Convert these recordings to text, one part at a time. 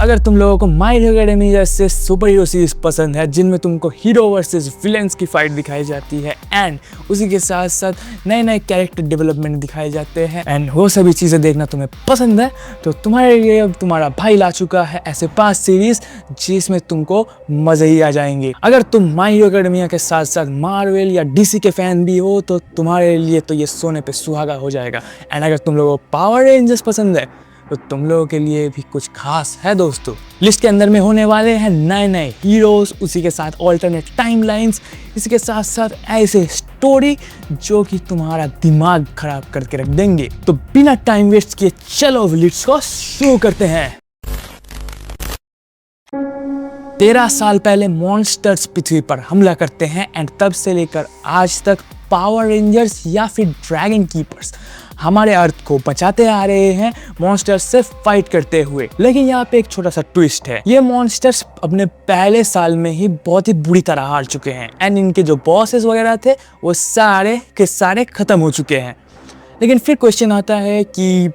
अगर तुम लोगों को माय हीरो एकेडमी जैसे सुपर हीरो सीरीज पसंद है जिनमें तुमको हीरो वर्सेस विलेंस की फाइट दिखाई जाती है एंड उसी के साथ साथ नए नए कैरेक्टर डेवलपमेंट दिखाए जाते हैं एंड वो सभी चीज़ें देखना तुम्हें पसंद है तो तुम्हारे लिए अब तुम्हारा भाई ला चुका है ऐसे 5 सीरीज जिसमें तुमको मज़े ही आ जाएंगे। अगर तुम माय हीरो एकेडमिया के साथ साथ मार्वल या डीसी के फैन भी हो तो तुम्हारे लिए तो ये सोने पे सुहागा हो जाएगा। एंड अगर तुम लोगों को पावर रेंजर्स पसंद है तो तुम लोगों के लिए भी कुछ खास है दोस्तों। लिस्ट के अंदर में होने वाले हैं नए नए हीरोज, उसी के साथ ऑल्टरनेट टाइमलाइंस, इसी के साथ साथ ऐसे स्टोरी जो कि तुम्हारा दिमाग खराब करके रख देंगे। तो बिना टाइम वेस्ट किए चलो लेट्स को शुरू करते हैं। 13 साल पहले मॉन्स्टर्स पृथ्वी पर हमला करते हैं एंड तब से लेकर आज तक पावर रेंजर्स या फिर ड्रैगन कीपर्स हमारे अर्थ को बचाते आ रहे हैं मॉन्स्टर्स से फाइट करते हुए। लेकिन यहाँ पे एक छोटा सा ट्विस्ट है, ये मॉन्स्टर्स अपने पहले साल में ही बहुत ही बुरी तरह हार चुके हैं एंड इनके जो बॉसेस वगैरह थे वो सारे के सारे खत्म हो चुके हैं। लेकिन फिर क्वेश्चन आता है कि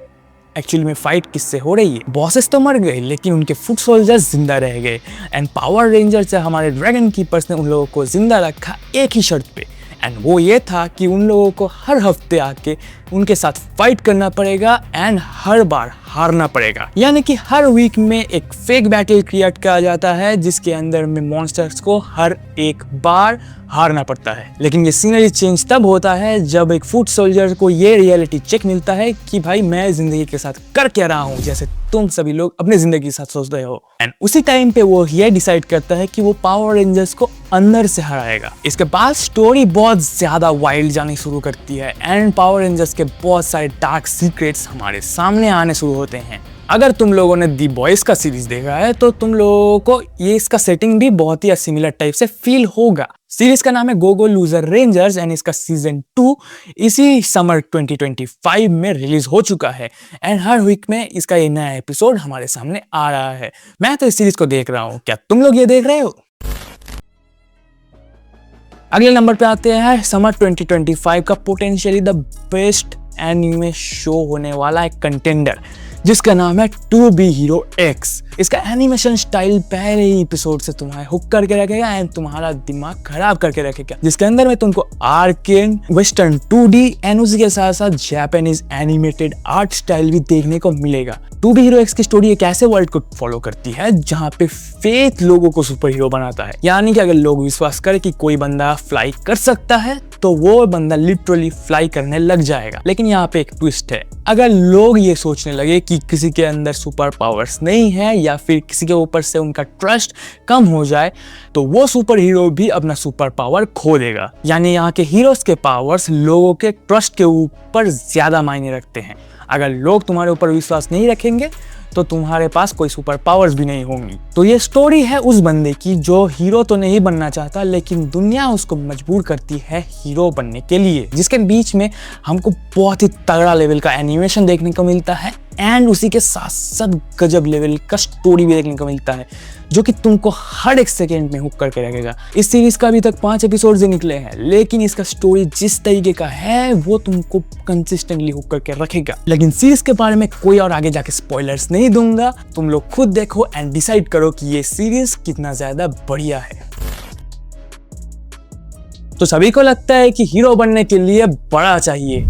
एक्चुअली में फाइट किससे हो रही है। बॉसेस तो मर गए लेकिन उनके फुट सोल्जर्स जिंदा रह गए एंड पावर रेंजर्स से हमारे ड्रैगन कीपर्स ने उन लोगों को जिंदा रखा एक ही शर्त पे एंड वो ये था कि उन लोगों को हर हफ्ते आके उनके साथ फाइट करना पड़ेगा एंड हर बार हारना पड़ेगा। यानी कि हर वीक में एक फेक बैटल क्रिएट किया जाता है जिसके अंदर में मॉन्स्टर्स को हर एक बार हारना पड़ता है। लेकिन ये सीनरी चेंज तब होता है जब एक फुट सोल्जर को ये रियलिटी चेक मिलता है कि भाई मैं जिंदगी के साथ कर क्या रहा हूँ, जैसे तुम सभी लोग अपने जिंदगी के साथ सोच रहे हो। एंड उसी टाइम पे वो ये डिसाइड करता है कि वो पावर रेंजर्स को अंदर से हराएगा। इसके बाद स्टोरी बहुत ज्यादा वाइल्ड जानी शुरू करती है एंड पावर रेंजर्स के बहुत सारे डार्क सीक्रेट्स हमारे सामने आने शुरू होते हैं। अगर तुम लोगों ने दी बॉयज का सीरीज देखा है तो तुम लोगों को ये इसका सेटिंग भी बहुत ही सिमिलर टाइप से फील होगा। सीरीज का नाम है गो गो लूजर रेंजर्स एंड इसका सीजन 2 इसी समर 2025 में रिलीज हो चुका है एंड हर वीक में इसका ये नया एपिसोड हमारे सामने आ रहा है। मैं तो इस सीरीज को देख रहा हूँ, क्या तुम लोग ये देख रहे हो? अगले नंबर पे आते हैं समर 2025 का potentially the best anime show होने वाला एक कंटेंडर जिसका नाम है टू बी हीरो एक्स। इसका एनिमेशन स्टाइल पहले ही एपिसोड से तुम्हारे हुक करके रखेगा एंड तुम्हारा दिमाग खराब करके रखेगा, जिसके अंदर में तुमको आर्केन वेस्टर्न 2D एंड उसी के साथ साथ जापानीज एनिमेटेड आर्ट स्टाइल भी देखने को मिलेगा। टू बी हीरो एक्स की स्टोरी एक ऐसे वर्ल्ड को फॉलो करती है जहाँ पे फेथ लोगों को सुपर हीरो बनाता है। यानी कि अगर लोग विश्वास करें कि कोई बंदा फ्लाई कर सकता है तो वो बंदा लिटरली फ्लाई करने लग जाएगा। लेकिन यहाँ पे एक ट्विस्ट है, अगर लोग ये सोचने लगे कि किसी के अंदर सुपर पावर्स नहीं है या फिर किसी के ऊपर से उनका ट्रस्ट कम हो जाए तो वो सुपर हीरो भी अपना सुपर पावर खो देगा। यानी यहाँ के हीरोज के पावर्स लोगों के ट्रस्ट के ऊपर ज्यादा मायने रखते हैं। अगर लोग तुम्हारे ऊपर विश्वास नहीं रखेंगे तो तुम्हारे पास कोई सुपर पावर्स भी नहीं होंगी। तो ये स्टोरी है उस बंदे की जो हीरो तो नहीं बनना चाहता लेकिन दुनिया उसको मजबूर करती है हीरो बनने के लिए, जिसके बीच में हमको बहुत ही तगड़ा लेवल का एनिमेशन देखने को मिलता है एंड उसी के साथ साथ गजब लेवल का स्टोरी भी देखने को मिलता है जो कि तुमको हर एक सेकेंड में हुक करके रखेगा। इस सीरीज का अभी तक 5 एपिसोड्स ही निकले हैं लेकिन इसका स्टोरी जिस तरीके का है वो तुमको कंसिस्टेंटली हुक करके रखेगा। लेकिन सीरीज के बारे में कोई और आगे जाके स्पॉयलर्स नहीं दूंगा, तुम लोग खुद देखो एंड डिसाइड करो कि ये सीरीज कितना ज्यादा बढ़िया है। तो सभी को लगता है कि हीरो बनने के लिए बड़ा चाहिए,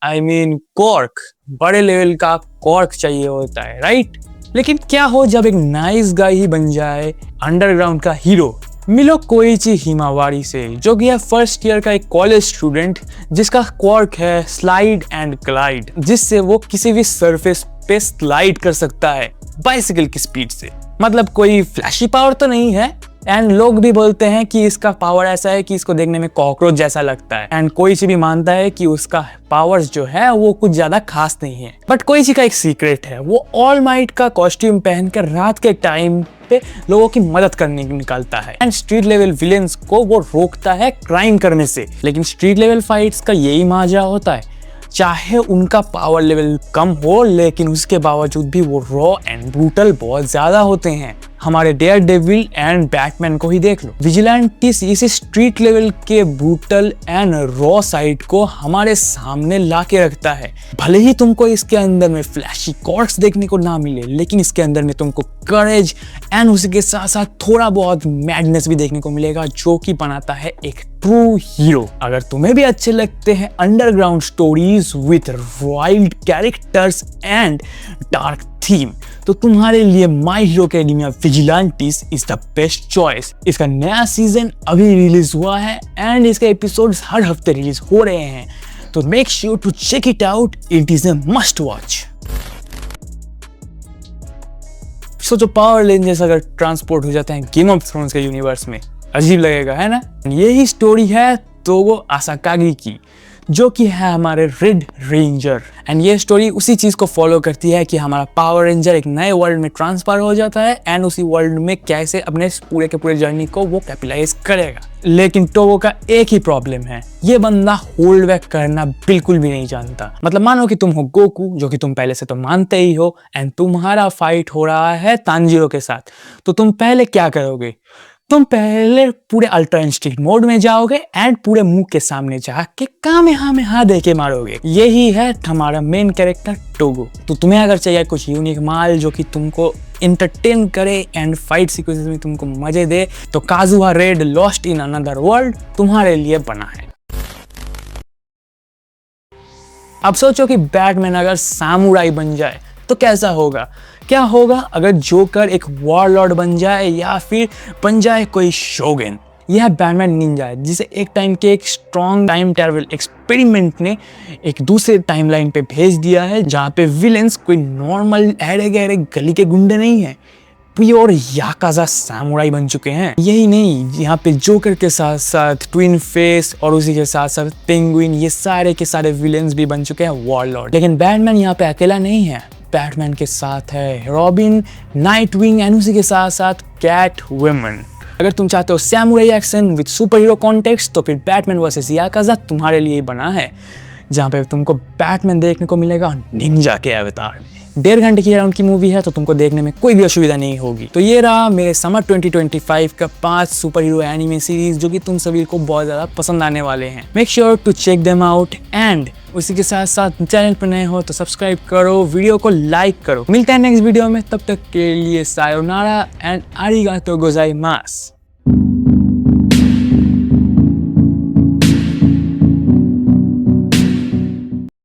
आई मीन कॉर्क, बड़े लेवल का कॉर्क चाहिए होता है, राइट? लेकिन क्या हो जब एक नाइस गाय ही बन जाए अंडरग्राउंड का हीरो। मिलो कोइची हिमावारी से, जो कि है फर्स्ट ईयर का एक कॉलेज स्टूडेंट जिसका क्वार्क है स्लाइड एंड ग्लाइड, जिससे वो किसी भी सरफेस पे स्लाइड कर सकता है बाइसिकल की स्पीड से। मतलब कोई फ्लैशी पावर तो नहीं है एंड लोग भी बोलते हैं कि इसका पावर ऐसा है कि इसको देखने में कॉकरोच जैसा लगता है एंड कोइची भी मानता है कि उसका पावर्स जो है वो कुछ ज्यादा खास नहीं है। बट कोइची का एक सीक्रेट है, वो ऑल माइट का कॉस्ट्यूम पहनकर रात के टाइम पे लोगों की मदद करने निकलता है एंड स्ट्रीट लेवल विलेंस को वो रोकता है क्राइम करने से। लेकिन स्ट्रीट लेवल फाइट्स का यही माजा होता है, चाहे उनका पावर लेवल कम हो लेकिन उसके बावजूद भी वो रॉ एंड ब्रूटल बहुत ज्यादा होते हैं। हमारे डेयर डेविल एंड बैटमैन को ही देख लो। विजिलेंटिस इस स्ट्रीट लेवल के ब्रूटल एंड रॉ साइड को हमारे सामने ला के रखता है। भले ही तुमको इसके अंदर में फ्लैशी कॉर्ड्स देखने को ना मिले, लेकिन इसके अंदर में तुमको करेज एंड उसी के साथ साथ थोड़ा बहुत मैडनेस भी देखने को मिलेगा, जो कि बनाता है एक ट्रू हीरो। अगर तुम्हें भी अच्छे लगते हैं underground stories with wild characters and dark theme, तो तुम्हारे लिए My Hero Academia Vigilantes is the best choice. इसका नया सीजन अभी रिलीज हुआ है एंड इसके एपिसोड्स हर हफ्ते रिलीज हो रहे हैं, तो make sure to check it out, it is a must watch. सोचो पावर रेंजर्स अगर ट्रांसपोर्ट हो जाते हैं गेम ऑफ थ्रोन्स के यूनिवर्स में, अजीब लगेगा है ना। यही स्टोरी है टोगो असाकागी की, जो कि है हमारे रेड रेंजर। एंड ये स्टोरी उसी चीज को फॉलो करती है कि हमारा पावर रेंजर एक नए वर्ल्ड में ट्रांसफर हो जाता है एंड उसी वर्ल्ड में कैसे अपने पूरे के पूरे जर्नी को वो कैपिटलाइज करेगा। लेकिन टोगो का एक ही प्रॉब्लम है, ये बंदा होल्ड बैक करना बिल्कुल भी नहीं जानता। मतलब मानो कि तुम हो गोकू, जो कि तुम पहले से तो मानते ही हो, एंड तुम्हारा फाइट हो रहा है तांजीरो के साथ, तो तुम पहले क्या करोगे? तुम पहले पूरे अल्ट्रा इंस्टिंक्ट मोड में जाओगे एंड पूरे मुंह के सामने जाके कामेहामेहा दे के मारोगे। यही है हमारा मेन कैरेक्टर टोगो। तो तुम्हें अगर चाहिए कुछ यूनिक माल जो कि तुमको इंटरटेन करे एंड फाइट सीक्वेंसेस में तुमको मजे दे, तो Kazuha red lost in another world तुम्हारे लिए बना है। अब सोचो कि बैटमैन अगर सामुराई बन जाए तो कैसा होगा? क्या होगा अगर जोकर एक वॉरलॉर्ड बन जाए या फिर बन जाए कोई शोगन? यह बैटमैन निंजा है जिसे एक टाइम के एक स्ट्रॉन्ग टाइम ट्रैवल एक्सपेरिमेंट ने एक दूसरे टाइमलाइन पे भेज दिया है, जहाँ पे विलेंस कोई नॉर्मल ऐरे गहरे गली के गुंडे नहीं है, प्योर याकाजा सामुराई बन चुके हैं। यही नहीं, यहाँ पे जोकर के साथ साथ ट्विन फेस और उसी के साथ साथ पेंगुइन, ये सारे के सारे विलेंस भी बन चुके हैं वॉरलॉर्ड। लेकिन बैटमैन यहाँ पे अकेला नहीं है, बैटमैन के साथ है रॉबिन, नाइटविंग एंड उसी के साथ साथ कैट वुमन। अगर तुम चाहते हो samurai action with super hero context, तो फिर बैटमैन वर्सेस याकाजा तुम्हारे लिए बना है, जहाँ पे तुमको बैटमैन देखने को मिलेगा निंजा के अवतार में। 1.5 घंटे की अराउंड की मूवी है, तो तुमको देखने में कोई भी असुविधा नहीं होगी। तो ये रहा मेरे समर 2025 का 5 सुपर हीरो एनिमे सीरीज, जो कि तुम सभी को बहुत ज़्यादा पसंद आने वाले हैं। Make sure to check them out and उसी के साथ साथ चैनल पर नए हो तो सब्सक्राइब करो, वीडियो को लाइक करो। मिलते हैं नेक्स्ट वीडियो में, तब तक के लिए सायोनारा एंड आरिगातो गोजाइमास।